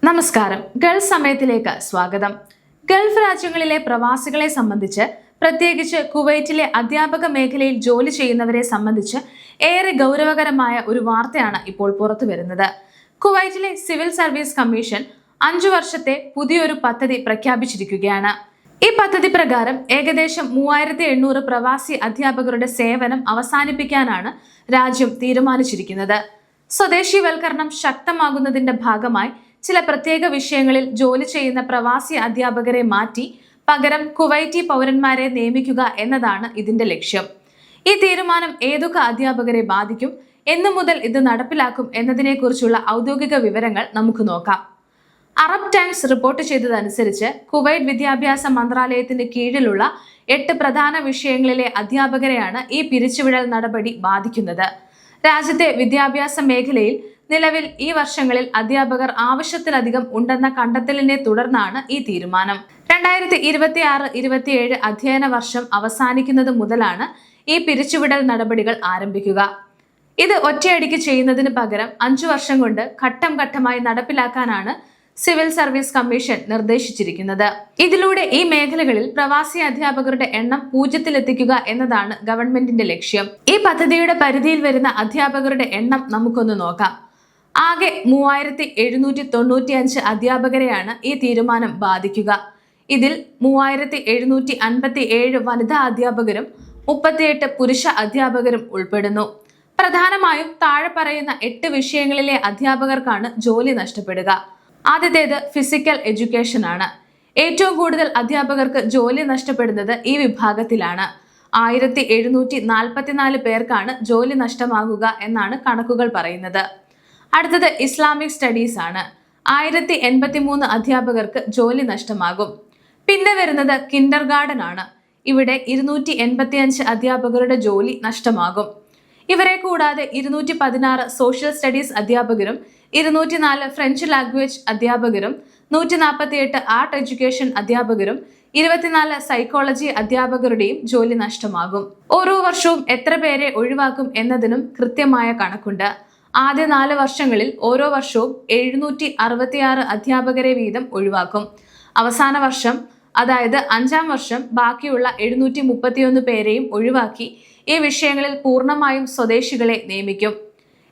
നമസ്കാരം. ഗൾഫ് സമയത്തിലേക്ക് സ്വാഗതം. ഗൾഫ് രാജ്യങ്ങളിലെ പ്രവാസികളെ സംബന്ധിച്ച്, പ്രത്യേകിച്ച് കുവൈറ്റിലെ അധ്യാപക മേഖലയിൽ ജോലി ചെയ്യുന്നവരെ സംബന്ധിച്ച് ഏറെ ഗൗരവകരമായ ഒരു വാർത്തയാണ് ഇപ്പോൾ പുറത്തു വരുന്നത്. കുവൈറ്റിലെ സിവിൽ സർവീസ് കമ്മീഷൻ 5 വർഷത്തെ പുതിയൊരു പദ്ധതി പ്രഖ്യാപിച്ചിരിക്കുകയാണ്. ഈ പദ്ധതി പ്രകാരം ഏകദേശം 3800 പ്രവാസി അധ്യാപകരുടെ സേവനം അവസാനിപ്പിക്കാനാണ് രാജ്യം തീരുമാനിച്ചിരിക്കുന്നത്. സ്വദേശിവൽക്കരണം ശക്തമാകുന്നതിന്റെ ഭാഗമായി ചില പ്രത്യേക വിഷയങ്ങളിൽ ജോലി ചെയ്യുന്ന പ്രവാസി അധ്യാപകരെ മാറ്റി പകരം കുവൈറ്റി പൗരന്മാരെ നിയമിക്കുക എന്നതാണ് ഇതിന്റെ ലക്ഷ്യം. ഈ തീരുമാനം ഏതൊക്കെ അധ്യാപകരെ ബാധിക്കും, എന്നു മുതൽ ഇത് നടപ്പിലാക്കും എന്നതിനെക്കുറിച്ചുള്ള ഔദ്യോഗിക വിവരങ്ങൾ നമുക്ക് നോക്കാം. അറബ് ടൈംസ് റിപ്പോർട്ട് ചെയ്തതനുസരിച്ച് കുവൈറ്റ് വിദ്യാഭ്യാസ മന്ത്രാലയത്തിന് കീഴിലുള്ള 8 പ്രധാന വിഷയങ്ങളിലെ അധ്യാപകരെയാണ് ഈ പിരിച്ചുവിടൽ നടപടി ബാധിക്കുന്നത്. രാജ്യത്തെ വിദ്യാഭ്യാസ മേഖലയിൽ നിലവിൽ ഈ വർഷങ്ങളിൽ അധ്യാപകർ ആവശ്യത്തിലധികം ഉണ്ടെന്ന കണ്ടെത്തലിനെ തുടർന്നാണ് ഈ തീരുമാനം. 2026-27 അധ്യയന വർഷം അവസാനിക്കുന്നത് മുതലാണ് ഈ പിരിച്ചുവിടൽ നടപടികൾ ആരംഭിക്കുക. ഇത് ഒറ്റയടിക്ക് ചെയ്യുന്നതിന് പകരം 5 വർഷം കൊണ്ട് ഘട്ടം ഘട്ടമായി നടപ്പിലാക്കാനാണ് സിവിൽ സർവീസ് കമ്മീഷൻ നിർദ്ദേശിച്ചിരിക്കുന്നത്. ഇതിലൂടെ ഈ മേഖലകളിൽ പ്രവാസി അധ്യാപകരുടെ എണ്ണം 0-ലെത്തിക്കുക എന്നതാണ് ഗവൺമെന്റിന്റെ ലക്ഷ്യം. ഈ പദ്ധതിയുടെ പരിധിയിൽ വരുന്ന അധ്യാപകരുടെ എണ്ണം നമുക്കൊന്ന് നോക്കാം. ആകെ 3795 അധ്യാപകരെയാണ് ഈ തീരുമാനം ബാധിക്കുക. ഇതിൽ 3757 വനിതാ അധ്യാപകരും 38 പുരുഷ അധ്യാപകരും ഉൾപ്പെടുന്നു. പ്രധാനമായും താഴെ പറയുന്ന 8 വിഷയങ്ങളിലെ അധ്യാപകർക്കാണ് ജോലി നഷ്ടപ്പെടുക. ആദ്യത്തേത് ഫിസിക്കൽ എഡ്യൂക്കേഷൻ ആണ്. ഏറ്റവും കൂടുതൽ അധ്യാപകർക്ക് ജോലി നഷ്ടപ്പെടുന്നത് ഈ വിഭാഗത്തിലാണ്. 1744 പേർക്കാണ് ജോലി നഷ്ടമാകുക എന്നാണ് കണക്കുകൾ പറയുന്നത്. അടുത്തത് ഇസ്ലാമിക് സ്റ്റഡീസ് ആണ്. 1083 അധ്യാപകർക്ക് ജോലി നഷ്ടമാകും. പിന്നെ വരുന്നത് കിൻഡർ ഗാർഡൻ ആണ്. ഇവിടെ 285 അധ്യാപകരുടെ ജോലി നഷ്ടമാകും. ഇവരെ കൂടാതെ 216 സോഷ്യൽ സ്റ്റഡീസ് അധ്യാപകരും 204 ഫ്രഞ്ച് ലാംഗ്വേജ് അധ്യാപകരും 148 ആർട്ട് എഡ്യൂക്കേഷൻ അധ്യാപകരും 24 സൈക്കോളജി അധ്യാപകരുടെയും ജോലി നഷ്ടമാകും. ഓരോ വർഷവും എത്ര പേരെ ഒഴിവാക്കും എന്നതിനും കൃത്യമായ കണക്കുണ്ട്. ആദ്യ 4 വർഷങ്ങളിൽ ഓരോ വർഷവും 766 അധ്യാപകരെ വീതം ഒഴിവാക്കും. അവസാന വർഷം, അതായത് 5ാം വർഷം, ബാക്കിയുള്ള 731 പേരെയും ഒഴിവാക്കി ഈ വിഷയങ്ങളിൽ പൂർണ്ണമായും സ്വദേശികളെ നിയമിക്കും.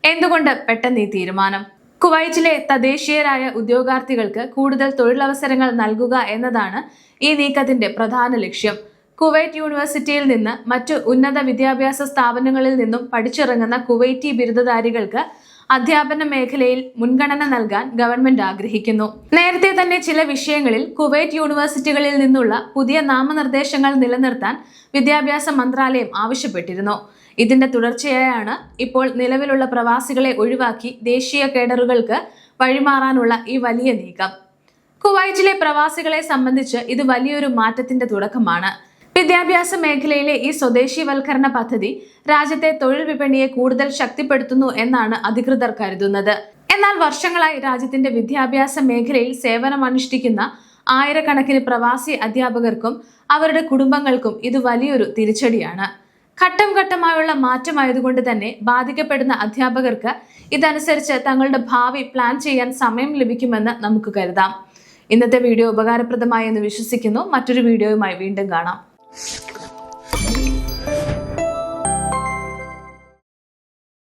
എന്തുകൊണ്ട് പെട്ടെന്ന് ഈ തീരുമാനം? കുവൈറ്റിലെ തദ്ദേശീയരായ ഉദ്യോഗാർത്ഥികൾക്ക് കൂടുതൽ തൊഴിലവസരങ്ങൾ നൽകുക എന്നതാണ് ഈ നീക്കത്തിന്റെ പ്രധാന ലക്ഷ്യം. കുവൈറ്റ് യൂണിവേഴ്സിറ്റിയിൽ നിന്ന് മറ്റു ഉന്നത വിദ്യാഭ്യാസ സ്ഥാപനങ്ങളിൽ നിന്നും പഠിച്ചിറങ്ങുന്ന കുവൈറ്റി ബിരുദധാരികൾക്ക് അധ്യാപന മേഖലയിൽ മുൻഗണന നൽകാൻ ഗവൺമെന്റ് ആഗ്രഹിക്കുന്നു. നേരത്തെ തന്നെ ചില വിഷയങ്ങളിൽ കുവൈറ്റ് യൂണിവേഴ്സിറ്റികളിൽ നിന്നുള്ള പുതിയ നാമനിർദ്ദേശങ്ങൾ നിലനിർത്താൻ വിദ്യാഭ്യാസ മന്ത്രാലയം ആവശ്യപ്പെട്ടിരുന്നു. ഇതിന്റെ തുടർച്ചയായാണ് ഇപ്പോൾ നിലവിലുള്ള പ്രവാസികളെ ഒഴിവാക്കി ദേശീയ കേഡറുകൾക്ക് വഴിമാറാനുള്ള ഈ വലിയ നീക്കം. കുവൈറ്റിലെ പ്രവാസികളെ സംബന്ധിച്ച് ഇത് വലിയൊരു മാറ്റത്തിന്റെ തുടക്കമാണ്. വിദ്യാഭ്യാസ മേഖലയിലെ ഈ സ്വദേശിവൽക്കരണ പദ്ധതി രാജ്യത്തെ തൊഴിൽ വിപണിയെ കൂടുതൽ ശക്തിപ്പെടുത്തുന്നു എന്നാണ് അധികൃതർ കരുതുന്നത്. എന്നാൽ വർഷങ്ങളായി രാജ്യത്തിന്റെ വിദ്യാഭ്യാസ മേഖലയിൽ സേവനമനുഷ്ഠിക്കുന്ന ആയിരക്കണക്കിന് പ്രവാസി അധ്യാപകർക്കും അവരുടെ കുടുംബങ്ങൾക്കും ഇത് വലിയൊരു തിരിച്ചടിയാണ്. ഘട്ടം ഘട്ടമായുള്ള മാറ്റമായതുകൊണ്ട് തന്നെ ബാധിക്കപ്പെടുന്ന അധ്യാപകർക്ക് ഇതനുസരിച്ച് തങ്ങളുടെ ഭാവി പ്ലാൻ ചെയ്യാൻ സമയം ലഭിക്കുമെന്ന് നമുക്ക് കരുതാം. ഇന്നത്തെ വീഡിയോ ഉപകാരപ്രദമായി എന്ന് വിശ്വസിക്കുന്നു. മറ്റൊരു വീഡിയോയുമായി വീണ്ടും കാണാം.